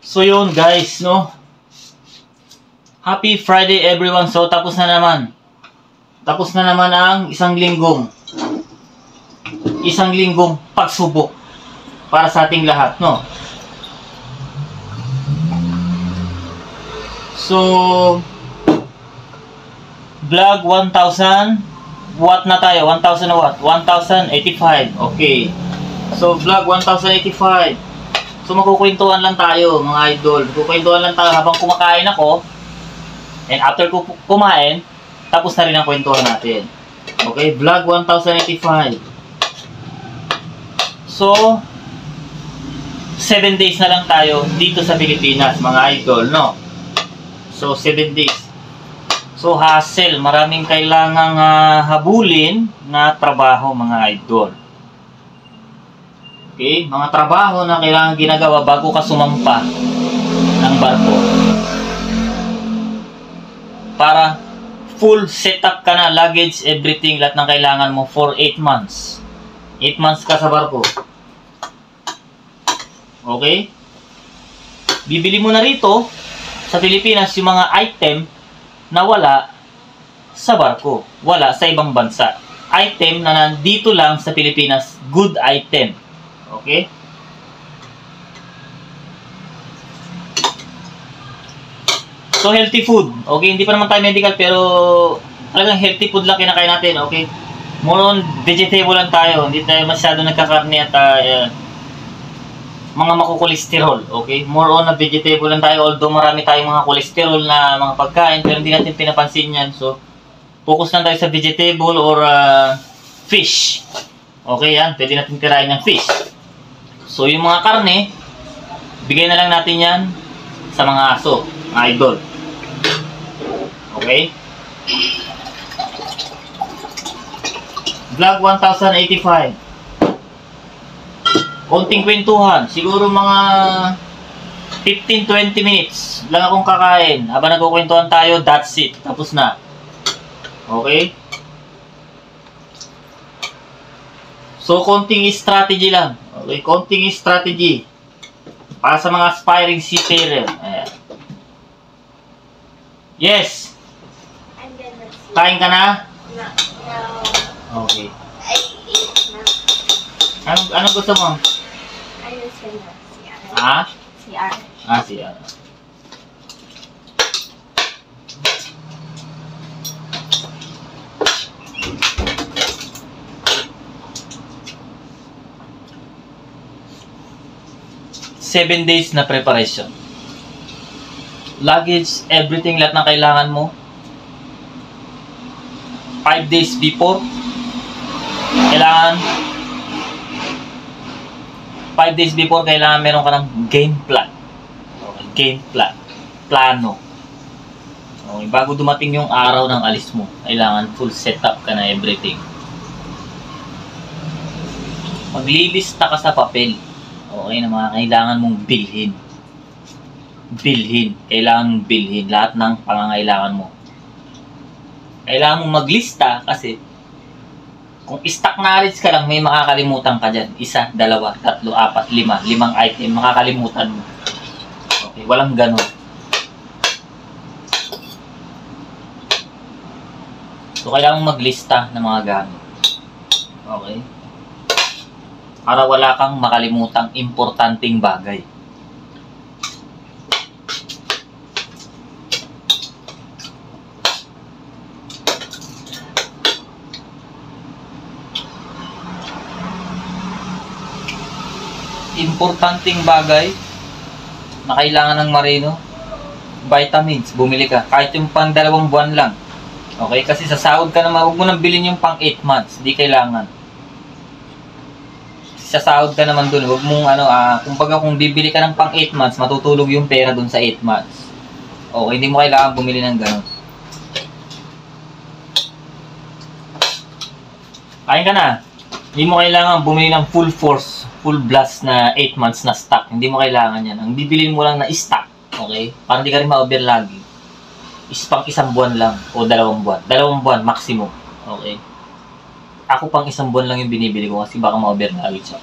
So yun guys, no? Happy Friday everyone. So tapos na naman. Tapos na naman ang isang linggong pagsubok para sa ating lahat, no? So vlog 1,000 watt na tayo. 1,000 na watt. 1,085. Okay. So vlog 1,085. So magkukwentuhan lang tayo mga idol. Magkukwentuhan lang tayo habang kumakain ako. And after kumain, tapos na rin ang kwentuhan natin. Okay, vlog 1,085. So 7 days na lang tayo dito sa Pilipinas mga idol, no? So 7 days. So hassle, maraming kailangang habulin na trabaho mga idol. Okay, mga trabaho na kailangan ginagawa bago ka sumampa ng barko. Para full setup ka na, luggage, everything, lahat ng kailangan mo for 8 months. 8 months ka sa barko. Okay? Bibili mo na rito sa Pilipinas yung mga item na wala sa barko. Wala sa ibang bansa. Item na nandito lang sa Pilipinas. Good item. Okay? So, healthy food. Okay, hindi pa naman tayo medical pero talagang healthy food lang kinakain natin. Okay? More on vegetable lang tayo. Hindi tayo masyado nagkakarne at mga makukolesterol. Okay? More on na vegetable lang tayo. Although marami tayong mga kolesterol na mga pagkain pero hindi natin pinapansin yan. So, focus lang tayo sa vegetable or fish. Okay yan? Pwede natin tirahin ng fish. So, yung mga karne, bigay na lang natin yan sa mga aso, mga idol. Okay? Vlog 1,085. Konting kwentuhan. Siguro mga 15-20 minutes lang akong kakain. Habang nagkukwentuhan tayo, that's it. Tapos na. Okay? So, konting strategy lang. Okay, konting strategy. Para sa mga aspiring seafarer. Ayan. Yes! Kain ka na? No. Okay. I ate na. Ano gusto mo? Ayun sila. CR. Ha? CR. Siya. Seven days na preparation. Luggage, everything, lahat ng kailangan mo. 5 days before, kailangan 5 days before, kailangan meron ka ng game plan. Okay, game plan. Plano. Okay, bago dumating yung araw ng alis mo, kailangan full setup ka na everything. Maglilista ka sa papel. Okay, na mga kailangan mong bilhin. Kailangan mong bilhin lahat ng pangangailangan mo. Kailangan mong maglista kasi kung stock knowledge ka lang, may makakalimutan ka dyan. 1, 2, 3, 4, 5. 5 item, makakalimutan mo. Okay, walang ganun. So, kailangan mong maglista ng mga gamit. Okay? Para wala kang makalimutang importanteng bagay. Importanteng bagay na kailangan ng marino, vitamins, bumili ka. Kahit yung pang 2 buwan lang. Okay? Kasi sa sahod ka naman, huwag mo nang bilhin yung pang 8 months. Hindi kailangan. Sa sahod ka naman dun. Huwag mong kumbaga kung bibili ka ng pang 8 months, matutulog yung pera dun sa 8 months. Okay? Hindi mo kailangan bumili ng ganun. Kain ka na. Hindi mo kailangan bumili ng full force, full blast na 8 months na stock. Hindi mo kailangan yan. Ang bibilin mo lang na stock, okay? Para hindi ka rin ma-over lagi. Is pang 1 buwan lang o 2 buwan. 2 buwan maximum, okay? Ako pang 1 buwan lang yung binibili ko kasi baka ma-over lagi siya.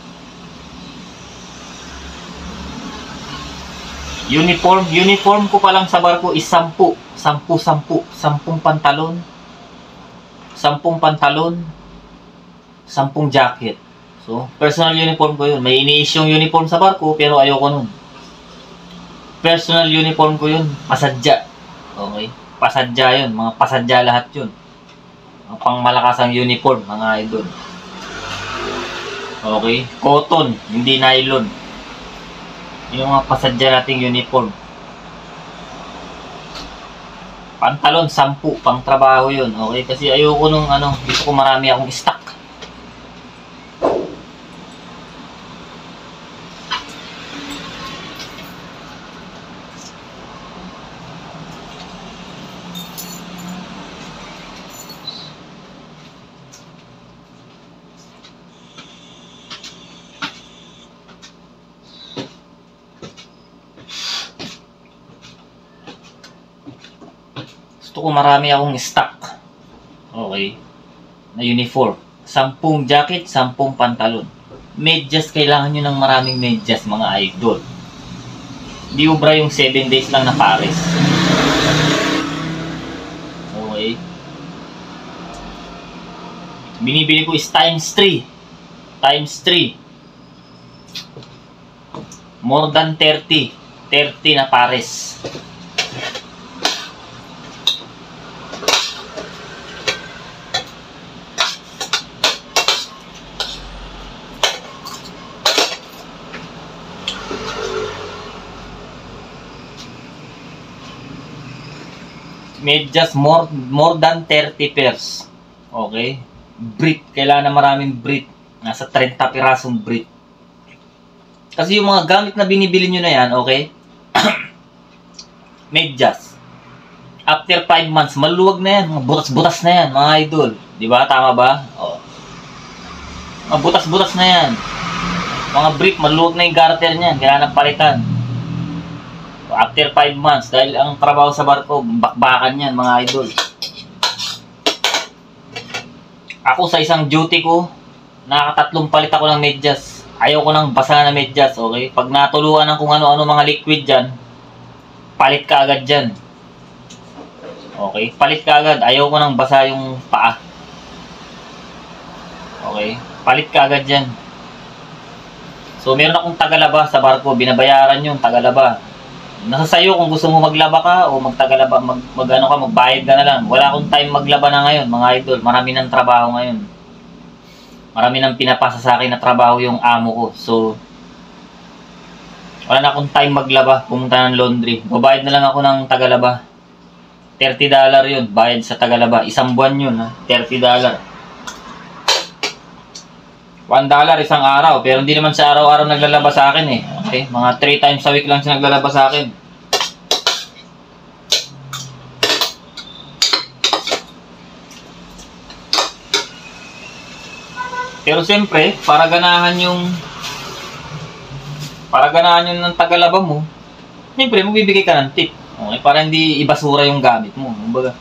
Uniform ko pa lang sa barko is 10 pantalon, 10 jacket. So, personal uniform ko yun. May ini-issue yung uniform sa barko, pero ayoko nun. Personal uniform ko yun, pasadya. Okay? Pasadya yun, mga pasadya lahat yun. Ang pangmalakasang uniform, mga idol. Okay? Cotton, hindi nylon. Yung mga pasadya nating uniform. Pantalon, 10, pang trabaho yun. Okay? Kasi ayoko nung gusto ko marami akong stock. Gusto ko marami akong stock. Okay. Na uniform. 10 jacket, 10 pantalon. Medyas, kailangan nyo ng maraming medyas, mga idol. Di ubra yung 7 days lang na pares. Okay. Binibili ko is times 3. Times 3. More than 30. 30 na pares. Medyas more than 30 pairs. Okay? Brief. Kailangan na maraming brief. Nasa 30 pirasong brief. Kasi yung mga gamit na binibili nyo na yan, okay? Medyas. After 5 months, maluwag na yan. Mga butas-butas na yan, mga idol. Diba? Tama ba? O. Mga butas-butas na yan. Mga brief, maluwag na yung garter niyan. Kailangan na palitan. After 5 months, dahil ang trabaho sa barko, bakbakan yan, mga idol. Ako sa isang duty ko, nakakatatlong palit ako ng medyas. Ayoko nang basa na medyas, okay? Pag natuluan ng kung ano-ano mga liquid dyan, palit ka agad dyan. Okay? Palit ka agad. Ayoko nang basa yung paa. Okay? Palit ka agad dyan. So, meron akong tagalaba sa barko. Binabayaran yung tagalaba. Nasa sayo kung gusto mo maglaba ka o magtagalaba, magbayad ka na lang. Wala akong time maglaba na ngayon, mga idol. Marami ng trabaho ngayon. Marami nang pinapasa sa akin na trabaho yung amo ko. So, wala na akong time maglaba, pumunta ng laundry. Babayad na lang ako ng tagalaba. $30 yun, bayad sa tagalaba. Isang buwan yun, ha? $30. $1 isang araw, pero hindi naman sa araw-araw naglalaba sa akin eh. Okay? Mga 3 times a week lang siya naglalaba sa akin. Pero siyempre, para ganahan yung ng tagalaba mo, siyempre, magbibigay ka ng tip. Okay? Para hindi ibasura yung gamit mo. Kumbaga,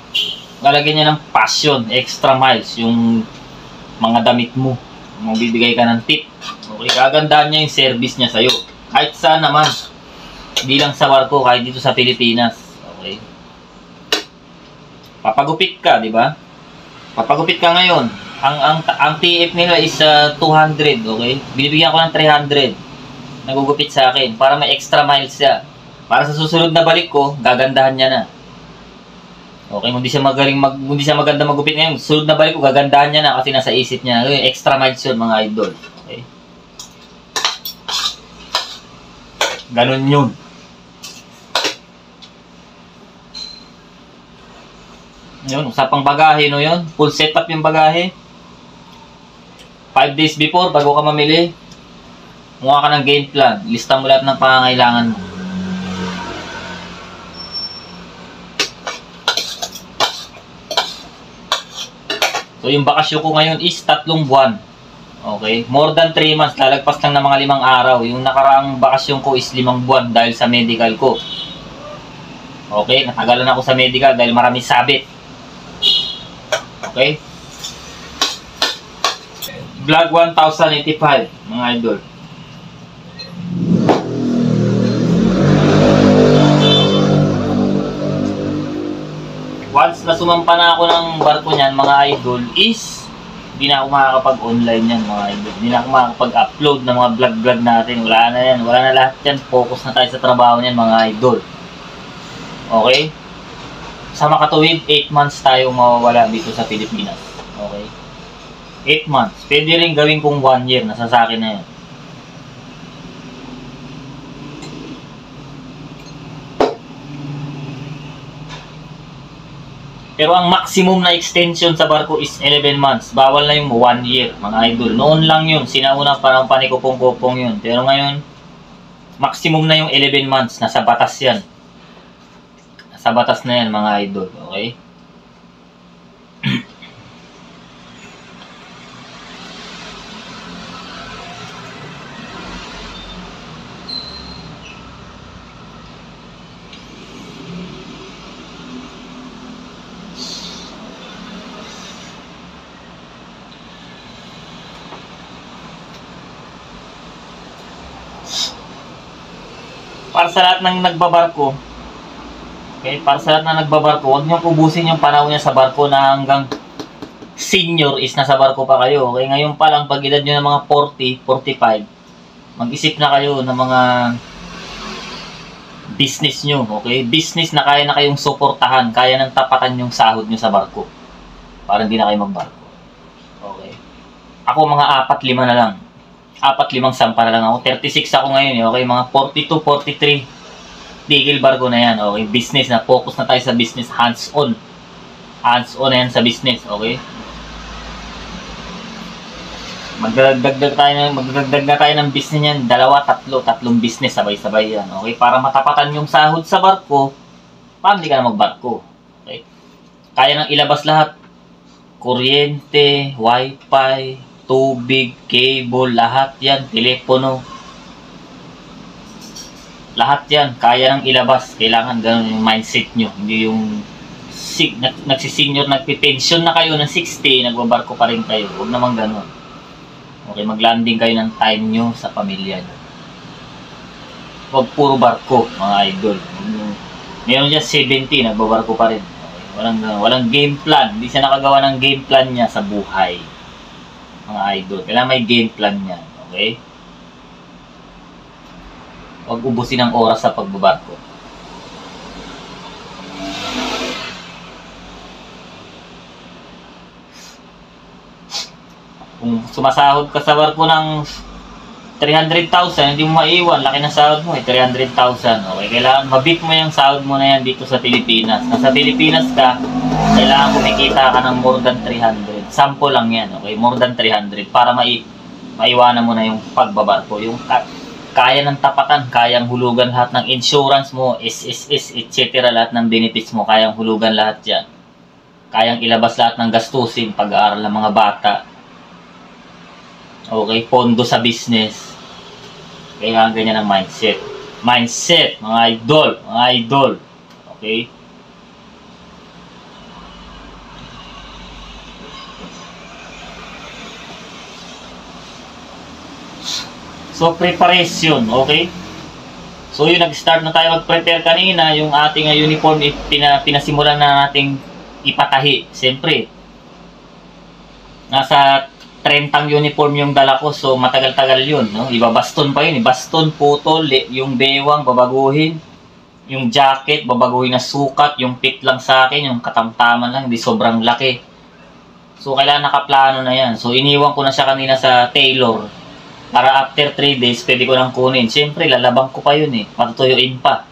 lalagyan niya ng passion, extra miles, yung mga damit mo. Magbibigay ka ng tip. Okay, kagandahan niya yung service niya sa'yo. Kahit saan naman. Hindi lang sa barko, kahit dito sa Pilipinas. Okay. Papagupit ka, di ba? Papagupit ka ngayon. Ang TF nila is 200, okay? Binibigyan ko ng 300. Nagugupit sa akin para may extra miles siya. Para sa susunod na balik ko, gagandahan niya na. Okay, hindi siya maganda magupit ngayon. Sunod na balik ko, gagandahan niya na kasi nasa isip niya. Extra miles yun, mga idol. Okay. Ganun yun. Yun, usapang bagahe, no yun. Full setup yung bagahe. 5 days before, bago ka mamili, mukha ka ng game plan. Lista mo lahat ng pangangailangan mo. So, yung bakasyon ko ngayon is 3 buwan. Okay? More than 3 months. Lalagpas lang ng mga 5 araw. Yung nakaraang bakasyon ko is 5 buwan dahil sa medical ko. Okay? Natagalan ako sa medical dahil marami sabit. Okay? Vlog 1085, mga idol. once na sumampa na ako ng barko niyan, mga idol, is hindi na ako makakapag-online yan, mga idol. Hindi na ako makakapag-upload ng mga vlog-vlog natin. Wala na yan. Wala na lahat yan. Focus na tayo sa trabaho niyan, mga idol. Okay? Sa makatuwid, 8 months tayo mawawala dito sa Pilipinas. Okay? 8 months. Pwede rin gawin kong 1 year. Nasa sa akin na yan. Pero ang maximum na extension sa barko is 11 months. Bawal na yung 1 year, mga idol. Noon lang yun. Sinaunang panahon pa ni Kupong-Kupong yun. Pero ngayon, maximum na yung 11 months. Nasa batas yan. Nasa batas na yan, mga idol. Okay? Para sa lahat ng nagbabarko, okay, para sa lahat ng nagbabarko, huwag niyong ubusin yung panahon niya sa barko na hanggang senior is nasa barko pa kayo. Okay, ngayon pa lang, pag edad nyo ng mga 40, 45, mag-isip na kayo ng mga business nyo. Okay, business na kaya na kayong suportahan, kaya nang tapatan yung sahod nyo sa barko. Para hindi na kayo magbarko. Okay. Ako mga 4-5 na lang. 4-5 sampa na lang ako. 36 ako ngayon. Okay, mga 42, 43. Tigil barko na yan. Okay, business na. Focus na tayo sa business. Hands-on. Hands-on na yan sa business. Okay. Magdagdag na tayo ng business yan. 2, 3 business. Sabay-sabay yan. Okay, para matapatan yung sahod sa barko, para hindi ka na magbarko. Okay. Kaya nang ilabas lahat. Kuryente, wifi, tubig, cable, lahat yan, telepono. Lahat yan, kaya nang ilabas. Kailangan ganun yung mindset nyo. Hindi yung nagsisenior, nagpipension na kayo ng 60, nagbabarko pa rin kayo. Huwag naman ganun. Okay, maglanding kayo ng time nyo sa pamilya nyo. Huwag puro barko, mga idol. Meron dyan 70, nagbabarko pa rin. Okay, walang game plan. Hindi siya nakagawa ng game plan niya sa buhay. Mga idol. Kailangan may game plan yan. Okay? Huwag ubusin ang oras sa pagbabarko. Kung sumasahod ka sa barko ng 300,000, hindi mo maiwan. Laki ng sahod mo 300,000. Okay? Kailangan mabit mo yung sahod mo na yan dito sa Pilipinas. Nasa Pilipinas ka, kailangan kumikita ka ng more than 300. Sample lang yan, okay? More than 300 para maiwanan mo na yung pagbabarko. Yung kaya ng tapatan, kayang hulugan lahat ng insurance mo, SSS, etc. Lahat ng benefits mo, kayang hulugan lahat yan. Kayang ilabas lahat ng gastusin, pag-aaral ng mga bata. Okay, pondo sa business. Kailangan ganyan ang mindset. Mindset, mga idol, mga idol. Okay? So, preparation, okay? So, yun, nag-start na tayo mag-prepare kanina. Yung ating uniform, pinasimulan na nating ipatahi. Siyempre, nasa 30 uniform yung dala ko. So, matagal-tagal yun, no? Ibabaston pa yun. Baston, putol, yung bewang, babaguhin. Yung jacket, babaguhin na sukat. Yung fit lang sa akin, yung katamtaman lang, hindi sobrang laki. So, kailangan nakaplano na yan. So, iniwan ko na siya kanina sa tailor. Para after 3 days, pwede ko nang kunin. Siyempre, lalabang ko pa yun eh. Patutuyuin pa.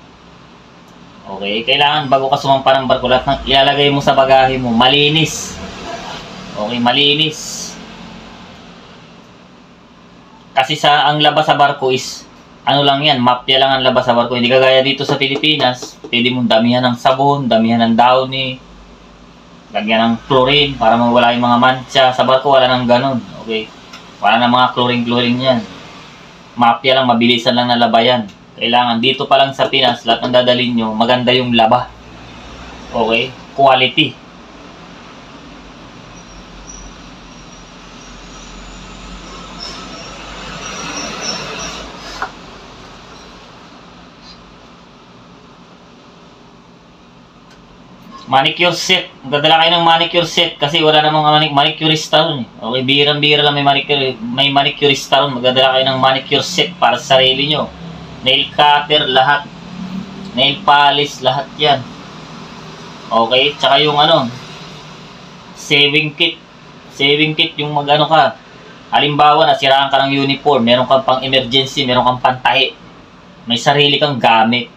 Okay? Kailangan bago ka sumampa ng barko, lahat ng ilalagay mo sa bagahe mo, malinis. Okay? Malinis. Kasi ang labas sa barko is, ano lang yan, mapya lang ang labas sa barko. Hindi kagaya dito sa Pilipinas, pwede mong damihan ng sabon, damihan ng downy, lagyan ng chlorine para mawala yung mga mancha. Sa barko, wala nang ganun. Okay? Wala na mga chlorine yan. Mapya lang, mabilisan lang na laba yan. Kailangan dito pa lang sa Pinas, lahat ng dadalhin nyo, maganda yung laba. Okay? Quality. Manicure set. Magdadala kayo ng manicure set kasi wala namang manicurista ron. Okay, bihirang-bihira lang may manicurista ron. Magdadala kayo ng manicure set para sa sarili nyo. Nail cutter, lahat. Nail polish, lahat yan. Okay, tsaka yung saving kit. Saving kit yung mag-ano ka. Halimbawa, nasiraan ka ng uniform, meron kang pang emergency, meron kang pantahi. May sarili kang gamit.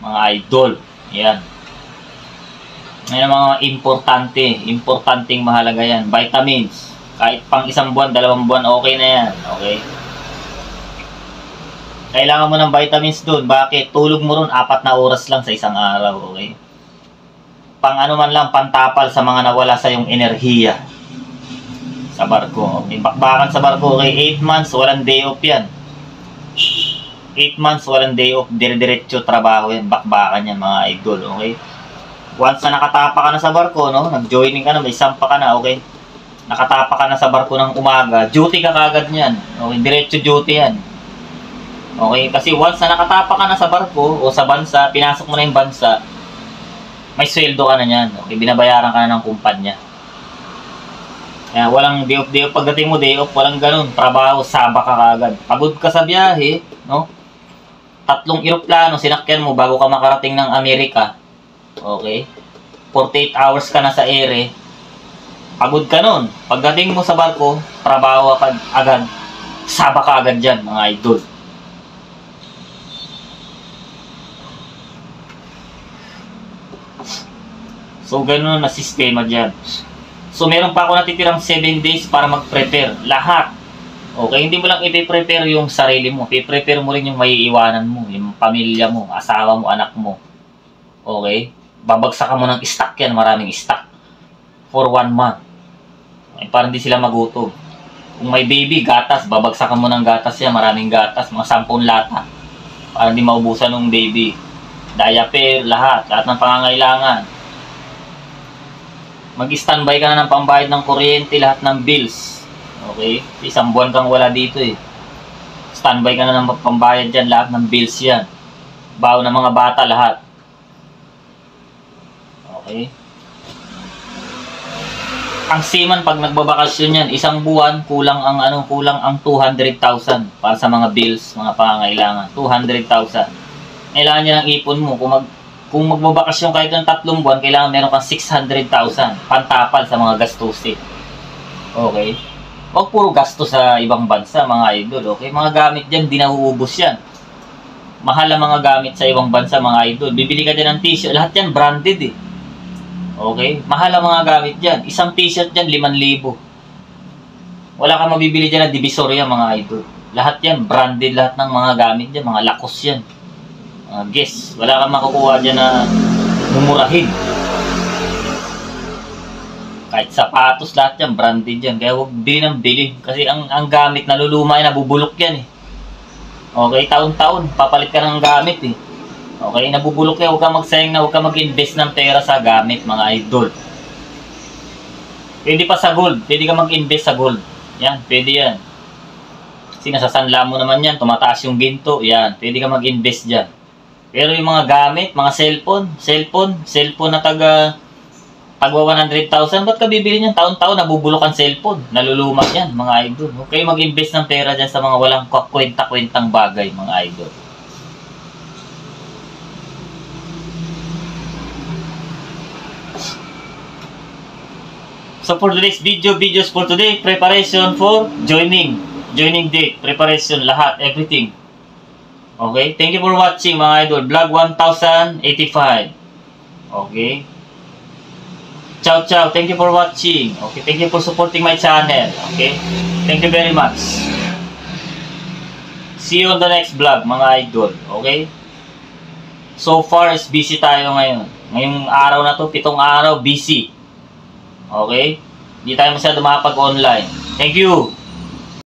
Mga idol. Yan. May mga importanteng mahalaga yan. Vitamins. Kahit pang 1 buwan, 2 buwan, okay na yan. Okay. Kailangan mo ng vitamins doon. Bakit? Tulog mo ron 4 na oras lang sa isang araw. Okay. Pang man lang, pantapal sa mga nawala sa yung enerhiya. Sa barko. Okay. Bakbakan sa barko. Okay. 8 months, walang day off yan. 8 months, walang day off. Dire-diretso trabaho yan. Bakbakan yan mga idol. Okay. Once na nakatapa ka na sa barko, no? Nag-joining ka na, may sampa ka na, okay? Nakatapa ka na sa barko ng umaga, duty ka kagad niyan. Okay, diretso duty yan. Okay, kasi once na nakatapa ka na sa barko o sa bansa, pinasok mo na yung bansa, may sweldo ka na niyan. Okay, binabayaran ka na ng kumpanya. Kaya walang day off, day off. Pagdating mo day off, walang ganun. Trabaho, saba ka kagad. Pagod ka sa biyahe, no? 3 eroplano sinakyan mo bago ka makarating ng Amerika. Okay? 48 hours ka na sa ere. Pagod ka nun. Pagdating mo sa barko, trabaho ka agad. Saba ka agad dyan, mga idol. So, ganun na sistema dyan. So, meron pa ako natitirang 7 days para mag-prepare. Lahat. Okay? Hindi mo lang i-prepare yung sarili mo. I-prepare mo rin yung maiiwanan mo. Yung pamilya mo, asawa mo, anak mo. Okay? Babagsakan mo ng stock yan, maraming stock. For 1 month. Ay, para hindi sila magutom. Kung may baby, gatas, babagsakan mo ng gatas yan, maraming gatas, mga 10 lata. Para hindi maubusan ng baby. Diaper, lahat ng pangangailangan. Mag-standby ka na ng pambayad ng kuryente, lahat ng bills. Okay? 1 buwan kang wala dito eh. Standby ka na ng pambayad dyan, lahat ng bills yan. Baon ng mga bata, lahat. Okay. Ang seaman pag nagbabakasyon yan, 1 buwan kulang ang 200,000 para sa mga bills, mga pangangailangan. 200,000. Kailangan niya ng ipon mo. Kung magbabakasyon kahit ng 3 buwan, kailangan meron kang 600,000 pantapal sa mga gastusin. Okay? Huwag puro gasto sa ibang bansa, mga idol. Okay? Mga gamit dyan, di nauubos yan. Mahal ang mga gamit sa ibang bansa, mga idol. Bibili ka dyan ng t-shirt. Lahat yan branded eh. Okay? Mahal ang mga gamit dyan. Isang t-shirt dyan, 5,000. Wala kang mabibili dyan na Divisoria, mga idol. Lahat yan, branded lahat ng mga gamit dyan. Mga Lacoste yan. Mga Guess. Wala kang makukuha dyan na mumurahin. Kahit sapatos, lahat yan, branded yan. Kaya huwag bili ng bili. Kasi ang gamit, naluluma yan, nabubulok yan eh. Okay? Taon-taon, papalit ka ng gamit eh. Okay, nabubulok yan. Huwag kang magsayang na, huwag kang mag-invest ng pera sa gamit, mga idol. Pwede pa sa gold. Pwede ka mag-invest sa gold. Yan, pwede yan. Kasi nasasanla mo naman yan. Tumataas yung ginto. Yan, pwede ka mag-invest dyan. Pero yung mga gamit, mga cellphone na tagwa 100,000, ba't ka bibili niyan? Taon-taon, nabubulok ang cellphone. Naluluma yan, mga idol. Huwag kayo mag-invest ng pera dyan sa mga walang kwenta-kwentang bagay, mga idol. So for today's videos for today, preparation for joining date, preparation, lahat, everything. Okay, thank you for watching, mga idol. Vlog 1085. Okay. Ciao, ciao. Thank you for watching. Okay, thank you for supporting my channel. Okay, thank you very much. See you on the next vlog, mga idol. Okay. So far is busy tayo ngayon. Ngayong araw na to, 7 araw, busy. Okay? Hindi tayo masyado makapag-online. Thank you!